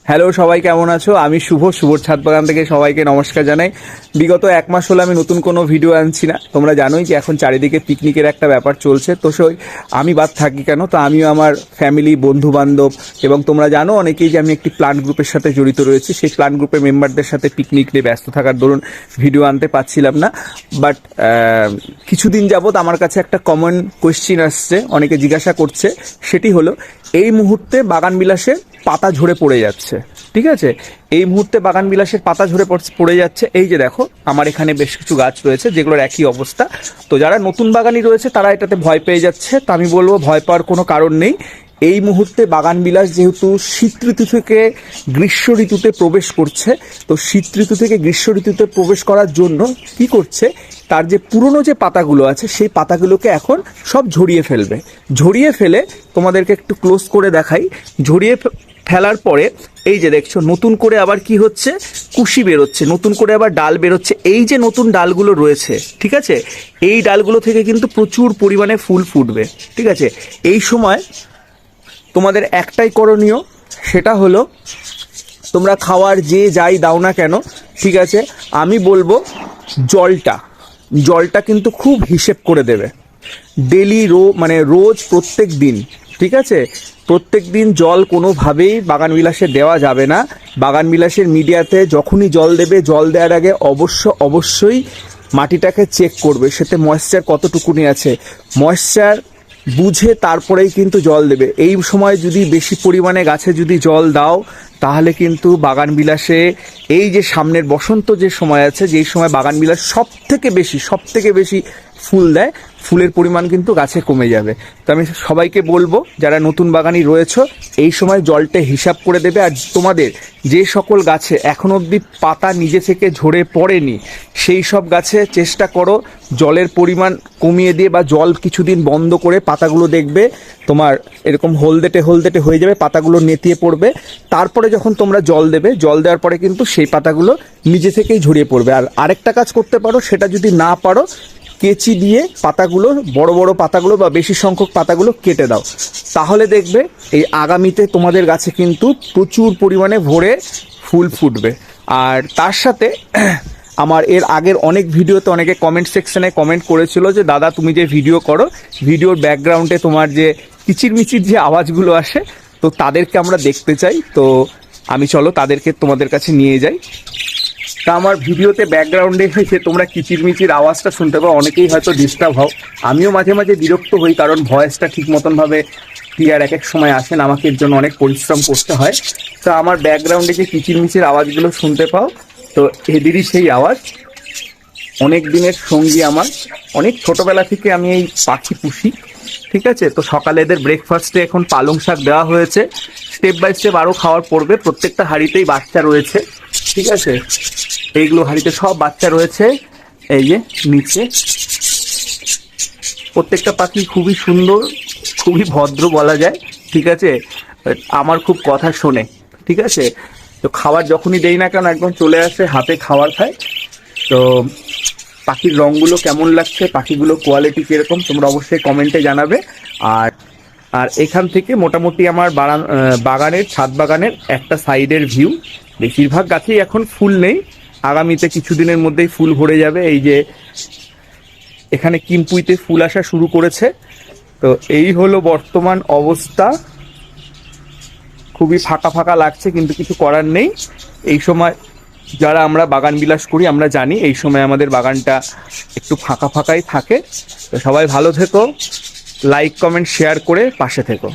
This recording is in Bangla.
হ্যালো, সবাই কেমন আছো? আমি শুভর ছাদ বাগান থেকে সবাইকে নমস্কার জানাই। বিগত এক মাস হলো আমি নতুন কোনো ভিডিও আনছি না। তোমরা জানোই যে এখন চারিদিকে পিকনিকের একটা ব্যাপার চলছে, তো আমি বাদ থাকি কেন, তো আমিও আমার ফ্যামিলি, বন্ধু বান্ধব এবং তোমরা জানো অনেকেই যে আমি একটি প্ল্যান্ট গ্রুপের সাথে জড়িত রয়েছি। সেই প্ল্যান্ট গ্রুপের মেম্বারদের সাথে পিকনিক নিয়ে ব্যস্ত থাকার দরুন ভিডিও আনতে পারছিলাম না। বাট কিছুদিন যাবৎ আমার কাছে একটা কমন কোয়েশ্চিন আসছে, অনেকে জিজ্ঞাসা করছে, সেটি হলো এই মুহূর্তে বাগান বিলাসের পাতা ঝরে পড়ে যাচ্ছে। ঠিক আছে, এই মুহূর্তে বাগান বিলাসের পাতা ঝরে পড়ে যাচ্ছে। এই যে দেখো, আমার এখানে বেশ কিছু গাছ রয়েছে যেগুলোর একই অবস্থা। তো যারা নতুন বাগানি রয়েছে তারা এটাতে ভয় পেয়ে যাচ্ছে, তো আমি বলবো ভয় পাওয়ার কোনো কারণ নেই। এই মুহূর্তে বাগান বিলাস যেহেতু শীত ঋতু থেকে গ্রীষ্ম ঋতুতে প্রবেশ করছে, তো শীত ঋতু থেকে গ্রীষ্ম ঋতুতে প্রবেশ করার জন্য কি করছে, তার যে পুরনো যে পাতাগুলো আছে সেই পাতাগুলোকে এখন সব ঝরিয়ে ফেলবে। ঝরিয়ে ফেলে তোমাদেরকে একটু ক্লোজ করে দেখাই। ঝরিয়ে ফেলার পরে এই যে দেখছো নতুন করে আবার কি হচ্ছে, কুশি বেরোচ্ছে, নতুন করে আবার ডাল বেরোচ্ছে। এই যে নতুন ডালগুলো রয়েছে, ঠিক আছে, এই ডালগুলো থেকে কিন্তু প্রচুর পরিমাণে ফুল ফুটবে। ঠিক আছে, এই সময় তোমাদের একটাই করণীয়, সেটা হলো তোমরা খাওয়ার যে যাই দাও না কেন, ঠিক আছে, আমি বলবো জলটা কিন্তু খুব হিসেব করে দেবে। ডেলি রোজ প্রত্যেক দিন, ঠিক আছে, প্রত্যেক দিন জল কোনোভাবেই বাগান বিলাসে দেওয়া যাবে না। বাগান বিলাসের মিডিয়াতে যখনই জল দেবে, জল দেওয়ার আগে অবশ্যই মাটিটাকে চেক করবে, সেতে ময়েশ্চার কতটুকুনি আছে, ময়েশ্চার বুঝে তারপরেই কিন্তু জল দেবে। এই সময় যদি বেশি পরিমাণে গাছে যদি জল দাও, তাহলে কিন্তু বাগান বিলাসে এই যে সামনের বসন্ত যে সময় আছে, যেই সময় বাগান বিলাস সব থেকে বেশি ফুল দেয়, ফুলের পরিমাণ কিন্তু গাছে কমে যাবে। তো আমি সবাইকে বলবো, যারা নতুন বাগানি রয়েছে, এই সময় জলটা হিসাব করে দেবে। আর তোমাদের যে সকল গাছে এখন অবধি পাতা নিজে থেকে ঝরে পড়েনি, সেই সব গাছে চেষ্টা করো জলের পরিমাণ কমিয়ে দিয়ে বা জল কিছুদিন বন্ধ করে, পাতাগুলো দেখবে তোমার এরকম হলদেটে হয়ে যাবে, পাতাগুলো নেতিয়ে পড়বে। তারপরে যখন তোমরা জল দেবে, জল দেওয়ার পরে কিন্তু সেই পাতাগুলো নিজে থেকেই ঝরিয়ে পড়বে। আর আরেকটা কাজ করতে পারো, সেটা যদি না পারো, কেচি দিয়ে পাতাগুলো, বড় পাতাগুলো বা বেশি সংখ্যক পাতাগুলো কেটে দাও, তাহলে দেখবে এই আগামীতে তোমাদের গাছে কিন্তু প্রচুর পরিমাণে ভরে ফুল ফুটবে। আর তার সাথে আমার এর আগের অনেক ভিডিওতে অনেকে কমেন্ট সেকশনে কমেন্ট করেছিল যে দাদা তুমি যে ভিডিও করো, ভিডিওর ব্যাকগ্রাউন্ডে তোমার যে কিচিরমিচির যে আওয়াজগুলো আসে, তো তাদেরকে আমরা দেখতে চাই। তো আমি চলো তাদেরকে তোমাদের কাছে নিয়ে যাই। তা আমার ভিডিওতে ব্যাকগ্রাউন্ডে হয়েছে তোমরা কিচিরমিচির আওয়াজটা শুনতে পাও, অনেকেই হয়তো ডিস্টার্ব হও, আমিও মাঝে মাঝে বিরক্ত হই, কারণ ভয়েসটা ঠিক মতনভাবে ক্লিয়ার এক সময় আসে না, আমাকে এর জন্য অনেক পরিশ্রম করতে হয়। তো আমার ব্যাকগ্রাউন্ডে যে কিচিরমিচির আওয়াজগুলো শুনতে পাও, তো এদেরই সেই আওয়াজ। অনেক দিনের সঙ্গী আমার, অনেক ছোটবেলা থেকে আমি এই পাখি পুষি। ঠিক আছে, তো সকালে এদের ব্রেকফাস্টে এখন পালং শাক দেওয়া হয়েছে, স্টেপ বাই স্টেপ আরও খাওয়ার পড়বে। প্রত্যেকটা হাঁড়িতেই বাচ্চা রয়েছে, ঠিক আছে, এইগুলো হাঁড়িতে সব বাচ্চা রয়েছে। এই যে নিচে প্রত্যেকটা পাখি খুবই সুন্দর, খুবই ভদ্র বলা যায়। ঠিক আছে, আমার খুব কথা শোনে। ঠিক আছে, তো খাবার যখনই দেই না কেন একদম চলে আসে হাতে খাবার খায়। তো পাখির রঙগুলো কেমন লাগছে, পাখিগুলো কোয়ালিটি কীরকম, তোমরা অবশ্যই কমেন্টে জানাবে। আর আর এখান থেকে মোটামুটি আমার বাগানের, ছাদ বাগানের একটা সাইডের ভিউ। বেশিরভাগ গাছেই এখন ফুল নেই, আগামীতে কিছুদিনের মধ্যেই ফুল ভরে যাবে। এই যে এখানে কিমপুইতে ফুল আসা শুরু করেছে। তো এই হলো বর্তমান অবস্থা, খুবই ফাঁকা লাগছে, কিন্তু কিছু করার নেই। এই সময় যারা আমরা বাগান বিলাস করি আমরা জানি এই সময় আমাদের বাগানটা একটু ফাঁকাই থাকে। তো সবাই ভালো থেকো, লাইক কমেন্ট শেয়ার করে পাশে থেকো।